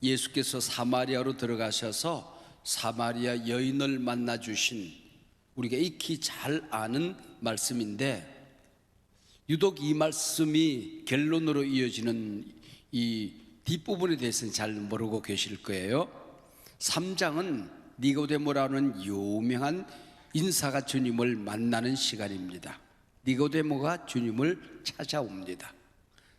예수께서 사마리아로 들어가셔서 사마리아 여인을 만나 주신, 우리가 익히 잘 아는 말씀인데, 유독 이 말씀이 결론으로 이어지는 이 뒷부분에 대해서는 잘 모르고 계실 거예요. 3장은 니고데모라는 유명한 인사가 주님을 만나는 시간입니다. 니고데모가 주님을 찾아옵니다.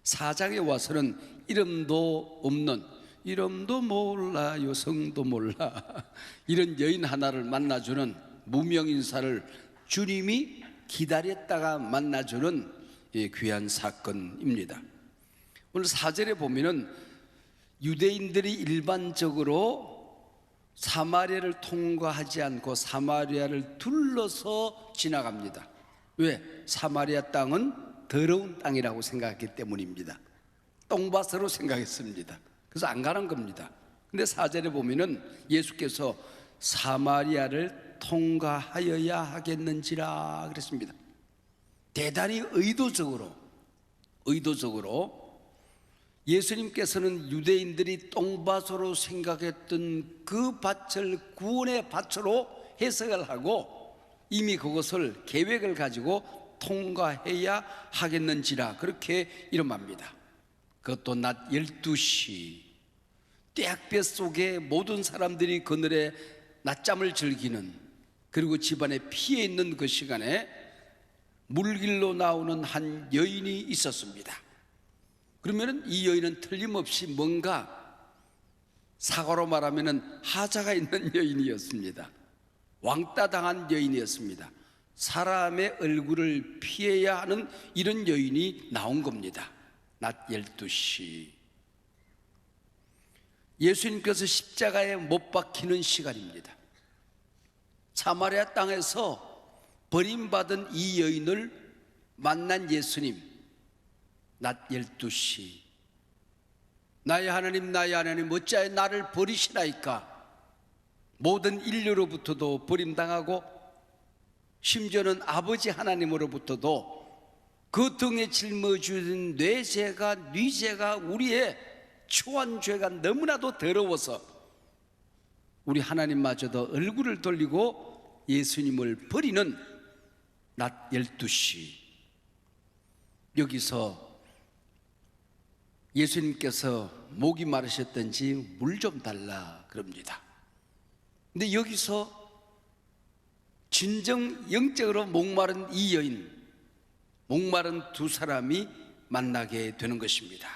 4장에 와서는 이름도 없는, 이름도 몰라요 성도 몰라, 이런 여인 하나를 만나주는 무명 인사를 주님이 기다렸다가 만나주는 귀한 사건입니다. 오늘 4절에 보면은 유대인들이 일반적으로 사마리아를 통과하지 않고 사마리아를 둘러서 지나갑니다. 왜? 사마리아 땅은 더러운 땅이라고 생각했기 때문입니다. 똥밭으로 생각했습니다. 그래서 안 가는 겁니다. 근데 4절에 보면은 예수께서 사마리아를 통과하여야 하겠는지라 그랬습니다. 대단히 의도적으로 예수님께서는 유대인들이 똥밭으로 생각했던 그 밭을 구원의 밭으로 해석을 하고 이미 그것을 계획을 가지고 통과해야 하겠는지라 그렇게 이름합니다. 그것도 낮 12시 떼약볕 속에 모든 사람들이 그늘에 낮잠을 즐기는, 그리고 집안에 피해 있는 그 시간에 물길로 나오는 한 여인이 있었습니다. 그러면 이 여인은 틀림없이 뭔가, 사과로 말하면 하자가 있는 여인이었습니다. 왕따 당한 여인이었습니다. 사람의 얼굴을 피해야 하는 이런 여인이 나온 겁니다. 낮 12시 예수님께서 십자가에 못 박히는 시간입니다. 사마리아 땅에서 버림받은 이 여인을 만난 예수님, 낮 12시 나의 하나님 나의 하나님 어찌하여 나를 버리시나이까. 모든 인류로부터도 버림당하고 심지어는 아버지 하나님으로부터도 그 등에 짊어지는 뇌죄가 우리의 초한 죄가 너무나도 더러워서 우리 하나님마저도 얼굴을 돌리고 예수님을 버리는 낮 12시, 여기서 예수님께서 목이 마르셨던지 물 좀 달라 그럽니다. 근데 여기서 진정 영적으로 목마른 이 여인, 목마른 두 사람이 만나게 되는 것입니다.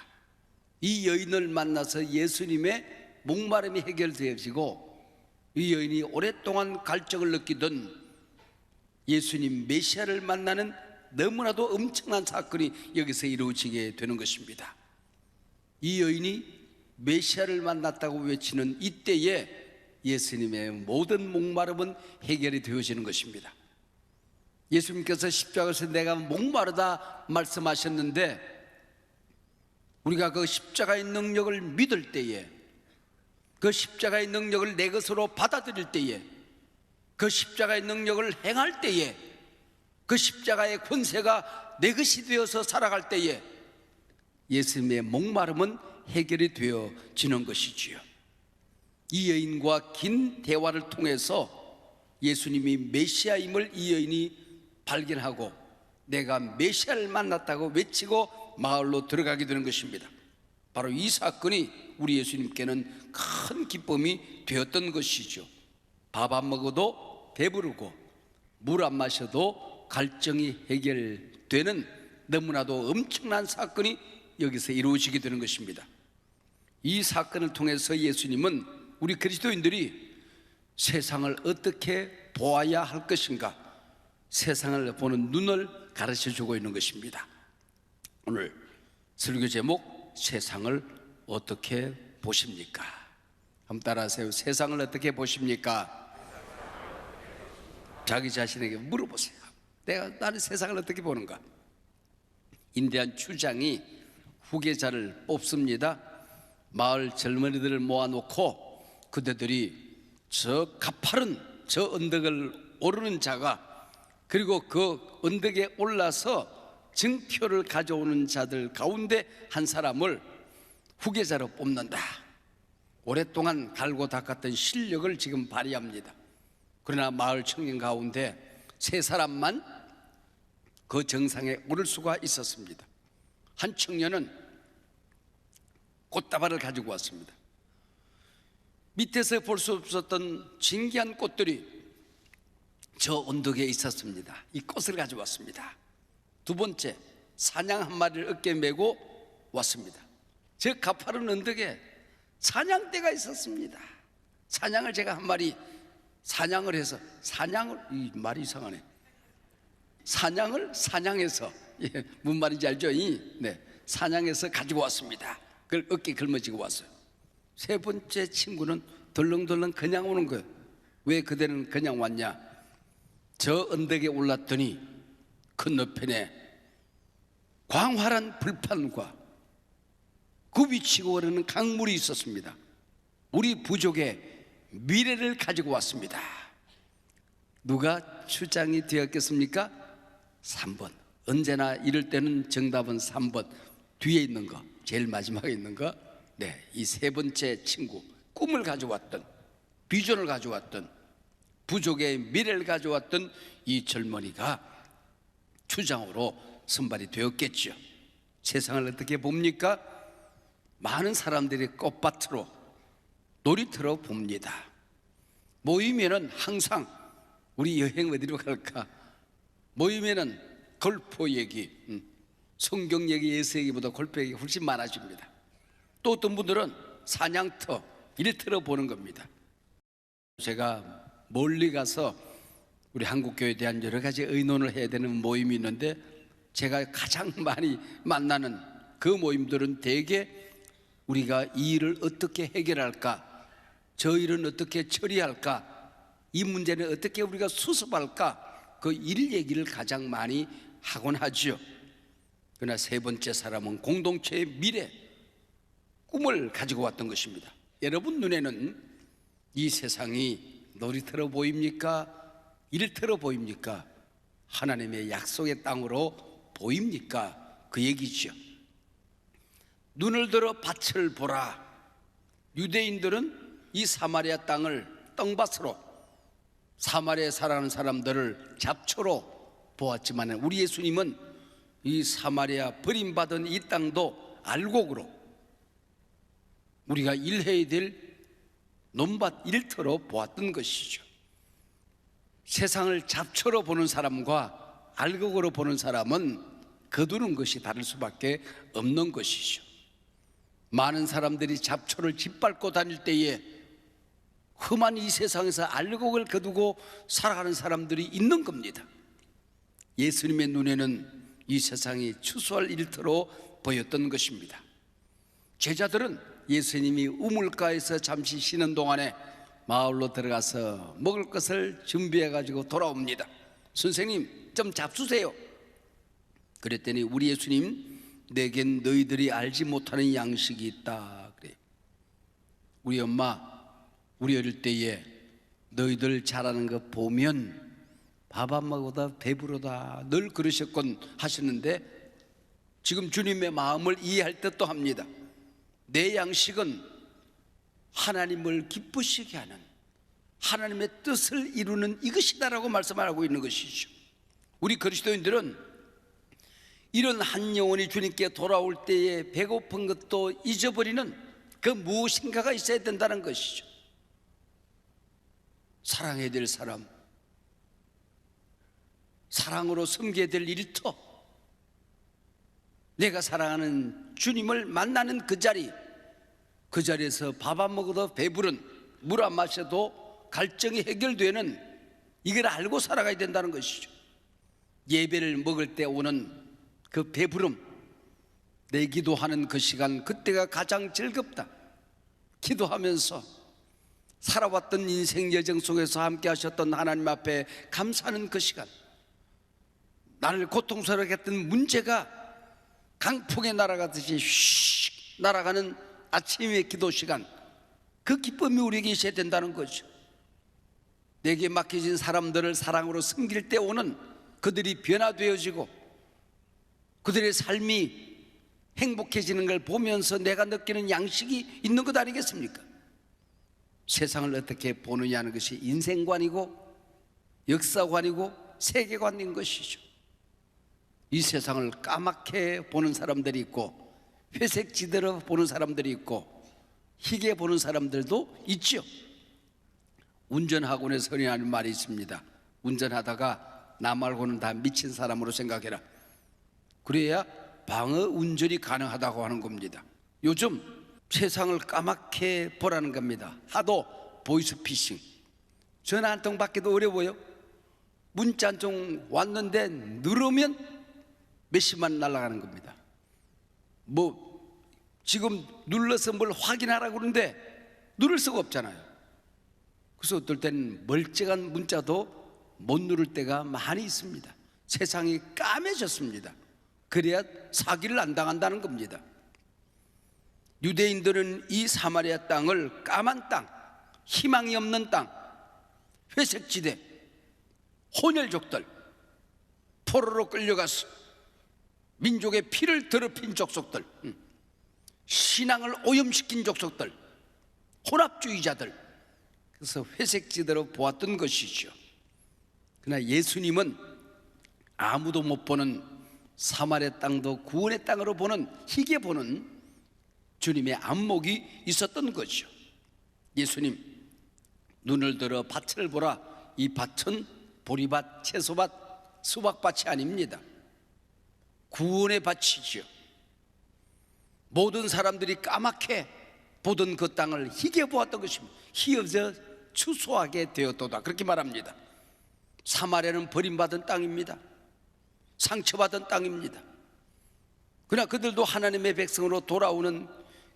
이 여인을 만나서 예수님의 목마름이 해결되어지고, 이 여인이 오랫동안 갈증을 느끼던 예수님 메시아를 만나는 너무나도 엄청난 사건이 여기서 이루어지게 되는 것입니다. 이 여인이 메시아를 만났다고 외치는 이때에 예수님의 모든 목마름은 해결이 되어지는 것입니다. 예수님께서 십자가에서 내가 목마르다 말씀하셨는데, 우리가 그 십자가의 능력을 믿을 때에, 그 십자가의 능력을 내 것으로 받아들일 때에, 그 십자가의 능력을 행할 때에, 그 십자가의 권세가 내 것이 되어서 살아갈 때에 예수님의 목마름은 해결이 되어지는 것이지요. 이 여인과 긴 대화를 통해서 예수님이 메시아임을 이 여인이 발견하고 내가 메시아를 만났다고 외치고 마을로 들어가게 되는 것입니다. 바로 이 사건이 우리 예수님께는 큰 기쁨이 되었던 것이죠. 밥 안 먹어도 배부르고 물 안 마셔도 갈증이 해결되는 너무나도 엄청난 사건이 여기서 이루어지게 되는 것입니다. 이 사건을 통해서 예수님은 우리 그리스도인들이 세상을 어떻게 보아야 할 것인가, 세상을 보는 눈을 가르쳐주고 있는 것입니다. 오늘 설교 제목, 세상을 어떻게 보십니까? 한번 따라하세요. 세상을 어떻게 보십니까? 자기 자신에게 물어보세요. 나는 세상을 어떻게 보는가? 인디안 추장이 후계자를 뽑습니다. 마을 젊은이들을 모아놓고 그대들이 저 가파른 저 언덕을 오르는 자가, 그리고 그 언덕에 올라서 증표를 가져오는 자들 가운데 한 사람을 후계자로 뽑는다. 오랫동안 갈고 닦았던 실력을 지금 발휘합니다. 그러나 마을 청년 가운데 3사람만 그 정상에 오를 수가 있었습니다. 한 청년은 꽃다발을 가지고 왔습니다. 밑에서 볼 수 없었던 신기한 꽃들이 저 언덕에 있었습니다. 이 꽃을 가져왔습니다. 두 번째, 사냥 한 마리를 어깨에 메고 왔습니다. 저 가파른 언덕에 사냥대가 있었습니다. 사냥을 제가 한 마리 사냥을 해서, 사냥을, 이 말이 이상하네. 사냥을 사냥해서, 예, 뭔 말인지 알죠? 네, 사냥해서 가지고 왔습니다. 그걸 어깨에 걸머지고 왔어요. 세 번째 친구는 덜렁덜렁 그냥 오는 거예요. 왜 그대는 그냥 왔냐? 저 언덕에 올랐더니 건너편에 광활한 불판과 굽이치고 흐르는 강물이 있었습니다. 우리 부족의 미래를 가지고 왔습니다. 누가 추장이 되었겠습니까? 3번. 언제나 이럴 때는 정답은 3번. 뒤에 있는 거, 제일 마지막에 있는 거. 네, 이 세 번째 친구, 꿈을 가져왔던, 비전을 가져왔던, 부족의 미래를 가져왔던 이 젊은이가 추장으로 선발이 되었겠죠. 세상을 어떻게 봅니까? 많은 사람들이 꽃밭으로, 놀이터로 봅니다. 모이면은 항상 우리 여행 어디로 갈까? 모이면은 골프 얘기, 성경 얘기, 예수 얘기보다 골프 얘기 훨씬 많아집니다. 또 어떤 분들은 사냥터, 일터로 보는 겁니다. 제가 멀리 가서 우리 한국교회에 대한 여러 가지 의논을 해야 되는 모임이 있는데, 제가 가장 많이 만나는 그 모임들은 대개 우리가 이 일을 어떻게 해결할까, 저 일은 어떻게 처리할까, 이 문제는 어떻게 우리가 수습할까, 그 일 얘기를 가장 많이 하곤 하죠. 그러나 세 번째 사람은 공동체의 미래, 꿈을 가지고 왔던 것입니다. 여러분 눈에는 이 세상이 놀이터로 보입니까? 일터로 보입니까? 하나님의 약속의 땅으로 보입니까? 그 얘기죠. 눈을 들어 밭을 보라. 유대인들은 이 사마리아 땅을 떡밭으로, 사마리아에 살아가는 사람들을 잡초로 보았지만, 우리 예수님은 이 사마리아 버림받은 이 땅도 알곡으로, 우리가 일해야 될 논밭, 일터로 보았던 것이죠. 세상을 잡초로 보는 사람과 알곡으로 보는 사람은 거두는 것이 다를 수밖에 없는 것이죠. 많은 사람들이 잡초를 짓밟고 다닐 때에 험한 이 세상에서 알곡을 거두고 살아가는 사람들이 있는 겁니다. 예수님의 눈에는 이 세상이 추수할 일터로 보였던 것입니다. 제자들은 예수님이 우물가에서 잠시 쉬는 동안에 마을로 들어가서 먹을 것을 준비해 가지고 돌아옵니다. 선생님, 좀 잡수세요. 그랬더니 우리 예수님, 내겐 너희들이 알지 못하는 양식이 있다 그래요. 우리 엄마, 우리 어릴 때에 너희들 잘하는 거 보면 밥 안 먹어도 배부르다 늘 그러셨건 하시는데, 지금 주님의 마음을 이해할 듯도 합니다. 내 양식은 하나님을 기쁘시게 하는, 하나님의 뜻을 이루는 이것이다라고 말씀하고 있는 것이죠. 우리 그리스도인들은 이런 한 영혼이 주님께 돌아올 때에 배고픈 것도 잊어버리는 그 무엇인가가 있어야 된다는 것이죠. 사랑해야 될 사람, 사랑으로 섬겨야 될 일터, 내가 사랑하는 주님을 만나는 그 자리, 그 자리에서 밥 안 먹어도 배부른, 물 안 마셔도 갈증이 해결되는, 이걸 알고 살아가야 된다는 것이죠. 예배를 먹을 때 오는 그 배부름, 내 기도하는 그 시간, 그때가 가장 즐겁다. 기도하면서 살아왔던 인생 여정 속에서 함께 하셨던 하나님 앞에 감사하는 그 시간, 나를 고통스럽게 했던 문제가 강풍에 날아가듯이 휙 날아가는 아침의 기도 시간, 그 기쁨이 우리에게 있어야 된다는 거죠. 내게 맡겨진 사람들을 사랑으로 섬길 때 오는 그들이 변화되어지고 그들의 삶이 행복해지는 걸 보면서 내가 느끼는 양식이 있는 것 아니겠습니까? 세상을 어떻게 보느냐는 것이 인생관이고 역사관이고 세계관인 것이죠. 이 세상을 까맣게 보는 사람들이 있고 회색지대로 보는 사람들이 있고 희게 보는 사람들도 있죠. 운전학원에서 흔히 하는 말이 있습니다. 운전하다가 나 말고는 다 미친 사람으로 생각해라. 그래야 방어 운전이 가능하다고 하는 겁니다. 요즘 세상을 까맣게 보라는 겁니다. 하도 보이스피싱, 전화 한 통 받기도 어려워요. 문자 한 통 왔는데 누르면 몇십만 날아가는 겁니다. 뭐 지금 눌러서 뭘 확인하라고 그러는데 누를 수가 없잖아요. 그래서 어떨 땐 멀쩡한 문자도 못 누를 때가 많이 있습니다. 세상이 까매졌습니다. 그래야 사기를 안 당한다는 겁니다. 유대인들은 이 사마리아 땅을 까만 땅, 희망이 없는 땅, 회색지대, 혼혈족들, 포로로 끌려가서 민족의 피를 더럽힌 족속들, 신앙을 오염시킨 족속들, 혼합주의자들, 그래서 회색지대로 보았던 것이죠. 그러나 예수님은 아무도 못 보는 사마리아 땅도 구원의 땅으로 보는, 희게 보는 주님의 안목이 있었던 거죠. 예수님, 눈을 들어 밭을 보라. 이 밭은 보리밭, 채소밭, 수박밭이 아닙니다. 구원의 밭이죠. 모든 사람들이 까맣게 보던 그 땅을 희게 보았던 것입니다. 희어져 추수하게 되었도다, 그렇게 말합니다. 사마리아는 버림받은 땅입니다. 상처받은 땅입니다. 그러나 그들도 하나님의 백성으로 돌아오는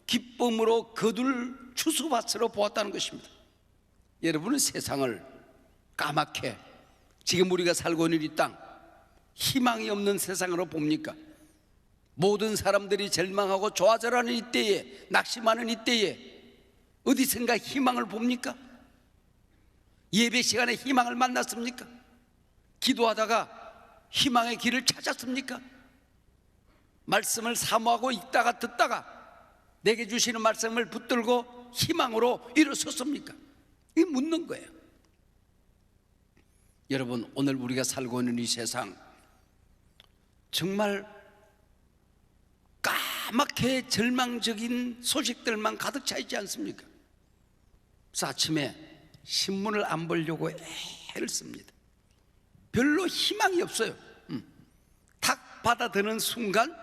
기쁨으로 거둘 추수밭으로 보았다는 것입니다. 여러분은 세상을 까맣게 지금 우리가 살고 있는 이 땅, 희망이 없는 세상으로 봅니까? 모든 사람들이 절망하고 좌절하는 이때에, 낙심하는 이때에 어디선가 희망을 봅니까? 예배 시간에 희망을 만났습니까? 기도하다가 희망의 길을 찾았습니까? 말씀을 사모하고 읽다가 듣다가 내게 주시는 말씀을 붙들고 희망으로 일어섰습니까? 이 묻는 거예요. 여러분, 오늘 우리가 살고 있는 이 세상 정말 까맣게 절망적인 소식들만 가득 차 있지 않습니까? 그래서 아침에 신문을 안 보려고 애를 씁니다. 별로 희망이 없어요. 탁 받아드는 순간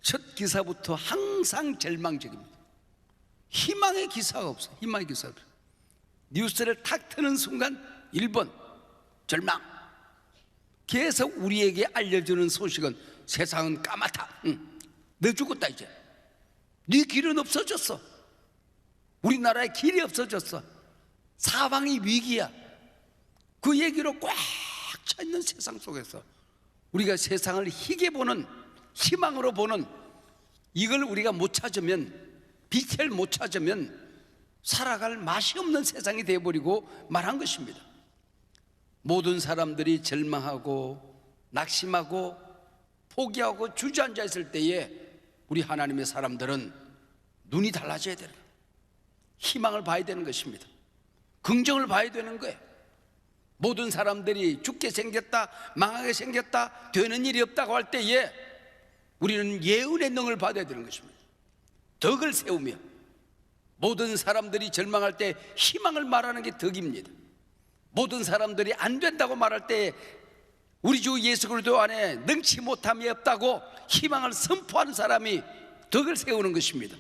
첫 기사부터 항상 절망적입니다. 희망의 기사가 없어요. 희망의 기사가 없어요. 뉴스를 탁 트는 순간 1번 절망. 계속 우리에게 알려주는 소식은 세상은 까맣다. 너 죽었다 이제. 네 길은 없어졌어. 우리나라의 길이 없어졌어. 사방이 위기야. 그 얘기로 꽉 차 있는 세상 속에서 우리가 세상을 희게 보는, 희망으로 보는 이걸 우리가 못 찾으면, 빛을 못 찾으면 살아갈 맛이 없는 세상이 되어버리고 말한 것입니다. 모든 사람들이 절망하고 낙심하고 포기하고 주저앉아 있을 때에 우리 하나님의 사람들은 눈이 달라져야 되는 거예요. 희망을 봐야 되는 것입니다. 긍정을 봐야 되는 거예요. 모든 사람들이 죽게 생겼다, 망하게 생겼다, 되는 일이 없다고 할 때에 우리는 예언의 능을 받아야 되는 것입니다. 덕을 세우며 모든 사람들이 절망할 때 희망을 말하는 게 덕입니다. 모든 사람들이 안 된다고 말할 때 우리 주 예수 그리스도 안에 능치 못함이 없다고 희망을 선포하는 사람이 덕을 세우는 것입니다.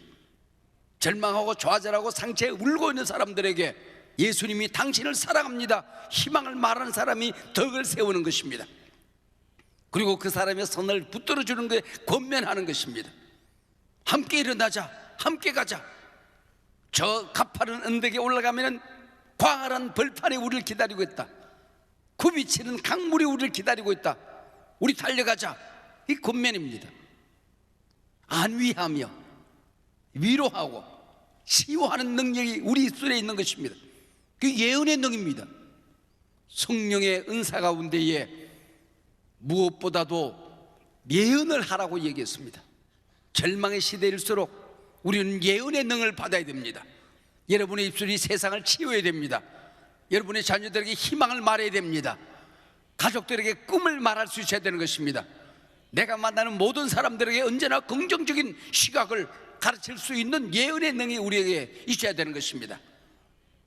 절망하고 좌절하고 상처에 울고 있는 사람들에게 예수님이 당신을 사랑합니다, 희망을 말하는 사람이 덕을 세우는 것입니다. 그리고 그 사람의 손을 붙들어 주는 것에 권면하는 것입니다. 함께 일어나자, 함께 가자. 저 가파른 언덕에 올라가면 광활한 벌판이 우리를 기다리고 있다. 굽이치는 강물이 우리를 기다리고 있다. 우리 달려가자. 이 권면입니다. 안위하며 위로하고 치유하는 능력이 우리 입술에 있는 것입니다. 그 예언의 능입니다. 성령의 은사 가운데에 무엇보다도 예언을 하라고 얘기했습니다. 절망의 시대일수록 우리는 예언의 능을 받아야 됩니다. 여러분의 입술이 세상을 치유해야 됩니다. 여러분의 자녀들에게 희망을 말해야 됩니다. 가족들에게 꿈을 말할 수 있어야 되는 것입니다. 내가 만나는 모든 사람들에게 언제나 긍정적인 시각을 가르칠 수 있는 예언의 능력이 우리에게 있어야 되는 것입니다.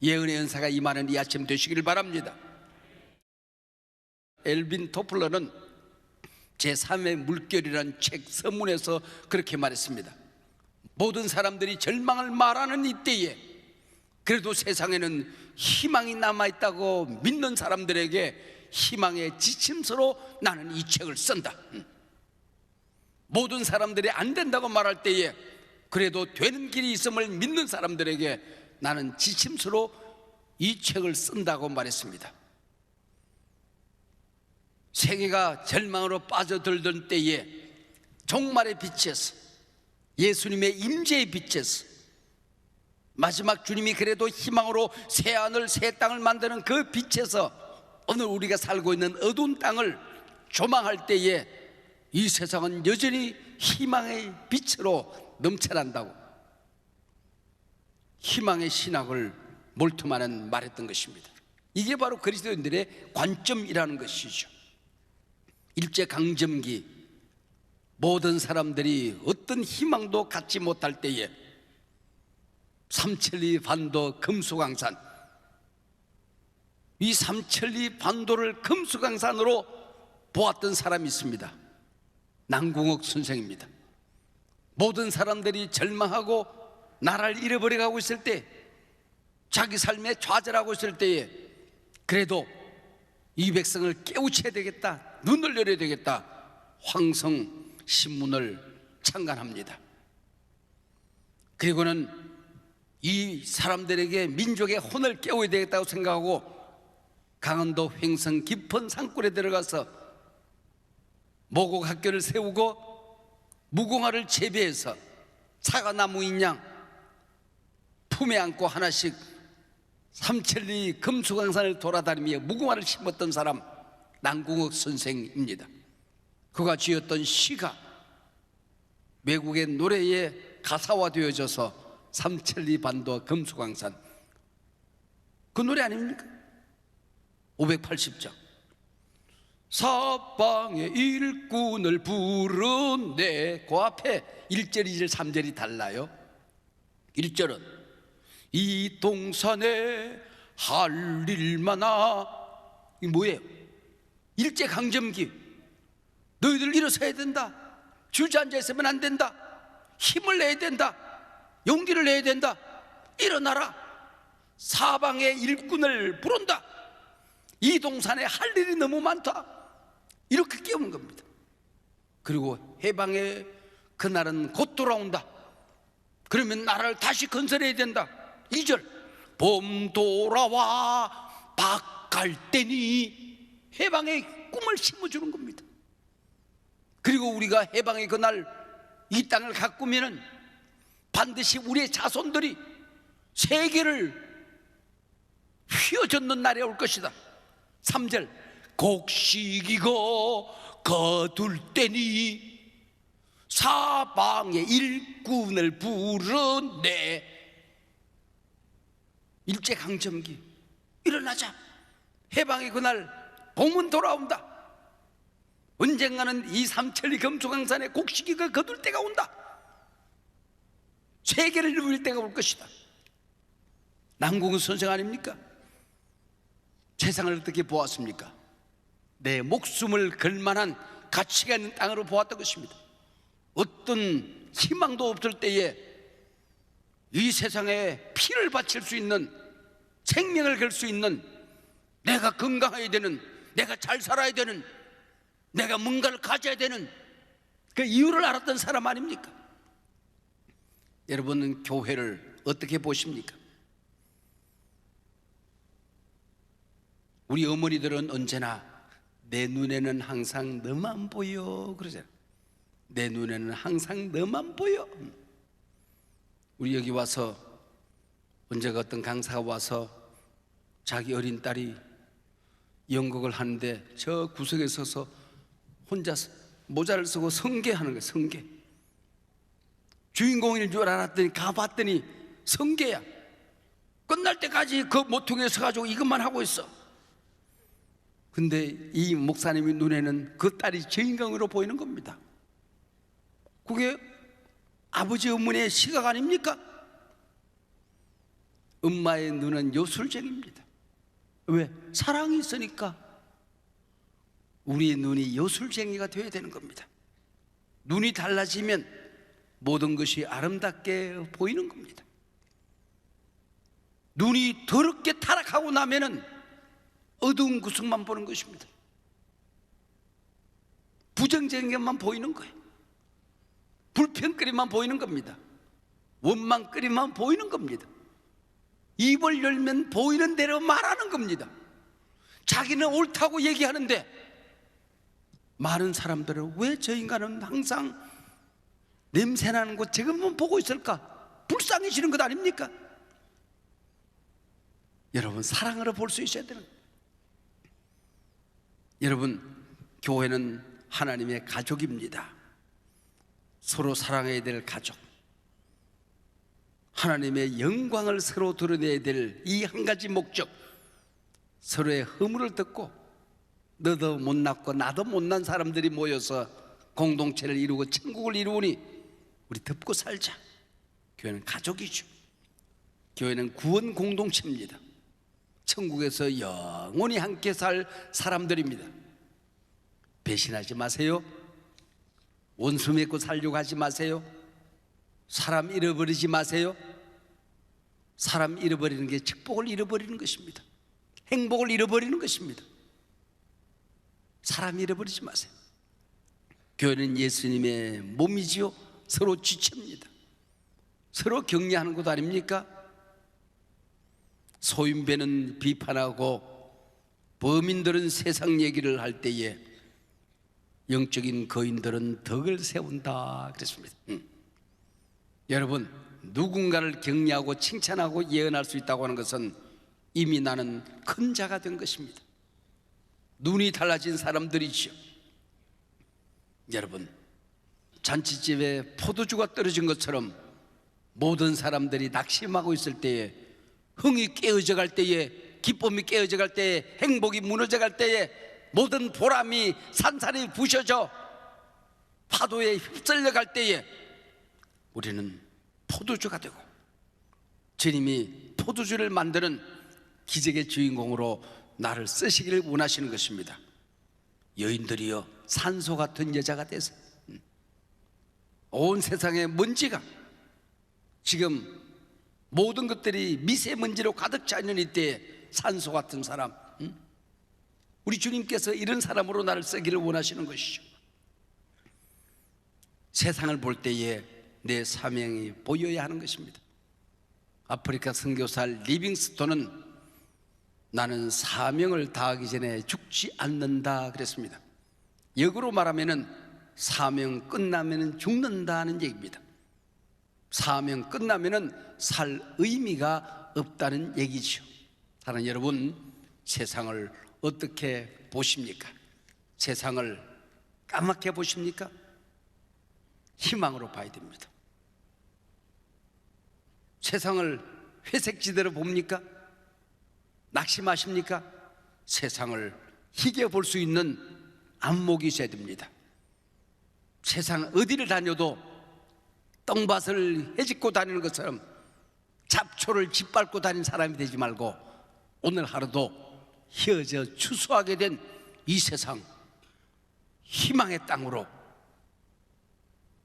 예언의 은사가 임하는 이 아침 되시기를 바랍니다. 엘빈 토플러는 제3의 물결이라는 책 서문에서 그렇게 말했습니다. 모든 사람들이 절망을 말하는 이때에 그래도 세상에는 희망이 남아있다고 믿는 사람들에게 희망의 지침서로 나는 이 책을 쓴다. 모든 사람들이 안 된다고 말할 때에 그래도 되는 길이 있음을 믿는 사람들에게 나는 지침서로 이 책을 쓴다고 말했습니다. 세계가 절망으로 빠져들던 때에 종말의 빛에서, 예수님의 임재의 빛에서, 마지막 주님이 그래도 희망으로 새하늘 새 땅을 만드는 그 빛에서 오늘 우리가 살고 있는 어두운 땅을 조망할 때에 이 세상은 여전히 희망의 빛으로 넘쳐난다고, 희망의 신학을 몰두하는 말했던 것입니다. 이게 바로 그리스도인들의 관점이라는 것이죠. 일제강점기 모든 사람들이 어떤 희망도 갖지 못할 때에 삼천리 반도 금수강산, 이 삼천리 반도를 금수강산으로 보았던 사람이 있습니다. 남궁옥 선생입니다. 모든 사람들이 절망하고 나라를 잃어버려가고 있을 때, 자기 삶에 좌절하고 있을 때에 그래도 이 백성을 깨우쳐야 되겠다, 눈을 열어야 되겠다, 황성신문을 창간합니다. 그리고는 이 사람들에게 민족의 혼을 깨워야 되겠다고 생각하고 강원도 횡성 깊은 산골에 들어가서 모곡학교를 세우고 무궁화를 재배해서 사과나무 인양 품에 안고 하나씩 삼천리 금수강산을 돌아다니며 무궁화를 심었던 사람, 남궁옥 선생입니다. 그가 지었던 시가 외국의 노래에 가사화되어져서 삼천리 반도 금수강산, 그 노래 아닙니까? 580장. 사방의 일꾼을 부르네. 그 앞에 1절, 2절, 3절이 달라요. 1절은 이 동산에 할 일마나, 이게 뭐예요? 일제강점기, 너희들 일어서야 된다, 주저앉아 있으면 안 된다, 힘을 내야 된다, 용기를 내야 된다, 일어나라, 사방의 일꾼을 부른다, 이 동산에 할 일이 너무 많다, 이렇게 깨우는 겁니다. 그리고 해방의 그날은 곧 돌아온다, 그러면 나라를 다시 건설해야 된다. 2절, 봄 돌아와 박 갈 때니, 해방의 꿈을 심어주는 겁니다. 그리고 우리가 해방의 그날 이 땅을 가꾸면은 반드시 우리의 자손들이 세계를 휘어젓는 날이 올 것이다. 3절, 곡식이고 거둘 때니 사방의 일꾼을 부르네. 일제강점기, 일어나자, 해방의 그날 봄은 돌아온다. 언젠가는 이 삼천리 금수강산에 곡식이가 거둘 때가 온다. 세계를 누릴 때가 올 것이다. 남궁옥 선생 아닙니까? 세상을 어떻게 보았습니까? 내 목숨을 걸만한 가치가 있는 땅으로 보았던 것입니다. 어떤 희망도 없을 때에 이 세상에 피를 바칠 수 있는, 생명을 걸 수 있는, 내가 건강해야 되는, 내가 잘 살아야 되는, 내가 뭔가를 가져야 되는 그 이유를 알았던 사람 아닙니까? 여러분은 교회를 어떻게 보십니까? 우리 어머니들은 언제나 내 눈에는 항상 너만 보여 그러잖아요. 내 눈에는 항상 너만 보여. 우리 여기 와서 언제가 어떤 강사가 와서 자기 어린 딸이 연극을 하는데 저 구석에 서서 혼자 모자를 쓰고 성계하는 거예요. 성계. 주인공인 줄 알았더니 가봤더니 성계야. 끝날 때까지 그 모퉁이에 서가지고 이것만 하고 있어. 근데 이 목사님의 눈에는 그 딸이 주인공으로 보이는 겁니다. 그게 아버지 어머니의 시각 아닙니까? 엄마의 눈은 요술쟁입니다. 왜? 사랑이 있으니까. 우리의 눈이 요술쟁이가 되어야 되는 겁니다. 눈이 달라지면 모든 것이 아름답게 보이는 겁니다. 눈이 더럽게 타락하고 나면은 어두운 구석만 보는 것입니다. 부정적인 것만 보이는 거예요. 불평거리만 보이는 겁니다. 원망거리만 보이는 겁니다. 입을 열면 보이는 대로 말하는 겁니다. 자기는 옳다고 얘기하는데 많은 사람들은 왜 저 인간은 항상 냄새나는 것 저것만 보고 있을까? 불쌍해지는 것 아닙니까? 여러분, 사랑으로 볼 수 있어야 되는 거예요. 여러분, 교회는 하나님의 가족입니다. 서로 사랑해야 될 가족, 하나님의 영광을 서로 드러내야 될 이 한 가지 목적, 서로의 허물을 듣고 너도 못났고 나도 못난 사람들이 모여서 공동체를 이루고 천국을 이루으니 우리 덮고 살자. 교회는 가족이죠. 교회는 구원 공동체입니다. 천국에서 영원히 함께 살 사람들입니다. 배신하지 마세요. 원수 맺고 살려고 하지 마세요. 사람 잃어버리지 마세요. 사람 잃어버리는 게 축복을 잃어버리는 것입니다. 행복을 잃어버리는 것입니다. 사람 잃어버리지 마세요. 교회는 예수님의 몸이지요. 서로 지체입니다. 서로 격려하는 것 아닙니까? 소인배는 비판하고 범인들은 세상 얘기를 할 때에 영적인 거인들은 덕을 세운다 그랬습니다. 여러분, 누군가를 격려하고 칭찬하고 예언할 수 있다고 하는 것은 이미 나는 큰 자가 된 것입니다. 눈이 달라진 사람들이지요. 여러분, 잔치집에 포도주가 떨어진 것처럼 모든 사람들이 낙심하고 있을 때에, 흥이 깨어져 갈 때에, 기쁨이 깨어져 갈 때에, 행복이 무너져 갈 때에, 모든 보람이 산산이 부셔져 파도에 휩쓸려 갈 때에 우리는 포도주가 되고 주님이 포도주를 만드는 기적의 주인공으로 나를 쓰시기를 원하시는 것입니다. 여인들이여, 산소 같은 여자가 되세요. 온 세상의 먼지가, 지금 모든 것들이 미세먼지로 가득 차 있는 이때에 산소 같은 사람, 우리 주님께서 이런 사람으로 나를 쓰기를 원하시는 것이죠. 세상을 볼 때에 내 사명이 보여야 하는 것입니다. 아프리카 선교사 리빙스톤은 나는 사명을 다하기 전에 죽지 않는다 그랬습니다. 역으로 말하면은 사명 끝나면은 죽는다는 얘기입니다. 사명 끝나면은 살 의미가 없다는 얘기죠. 사랑하는 여러분, 세상을 어떻게 보십니까? 세상을 까맣게 보십니까? 희망으로 봐야 됩니다. 세상을 회색지대로 봅니까? 낙심하십니까? 세상을 희게 볼 수 있는 안목이 있어야 됩니다. 세상 어디를 다녀도 똥밭을 헤집고 다니는 것처럼 잡초를 짓밟고 다니는 사람이 되지 말고 오늘 하루도 휘어져 추수하게 된 이 세상, 희망의 땅으로,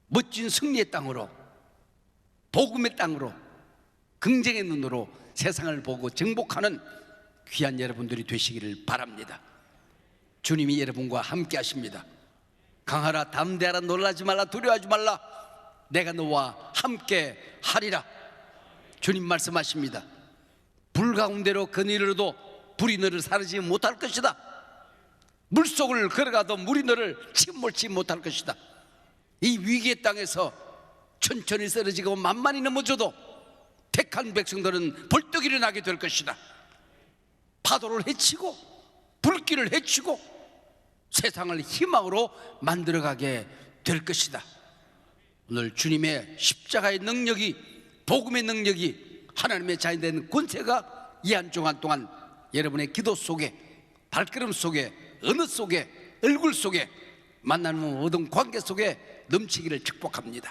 멋진 승리의 땅으로, 복음의 땅으로, 긍정의 눈으로 세상을 보고 정복하는 귀한 여러분들이 되시기를 바랍니다. 주님이 여러분과 함께 하십니다. 강하라, 담대하라, 놀라지 말라, 두려워하지 말라, 내가 너와 함께 하리라. 주님 말씀하십니다. 불 가운데로 거닐어도 불이 너를 사르지 못할 것이다. 물속을 걸어가도 물이 너를 침몰치 못할 것이다. 이 위기의 땅에서 천천히 쓰러지고 만만히 넘어져도 택한 백성들은 벌떡 일어나게 될 것이다. 파도를 헤치고 불길을 헤치고 세상을 희망으로 만들어가게 될 것이다. 오늘 주님의 십자가의 능력이, 복음의 능력이 하나님의 자녀 된 권세가 이 한 주간 동안 여러분의 기도 속에, 발걸음 속에, 언어 속에, 얼굴 속에, 만나는 모든 관계 속에 넘치기를 축복합니다.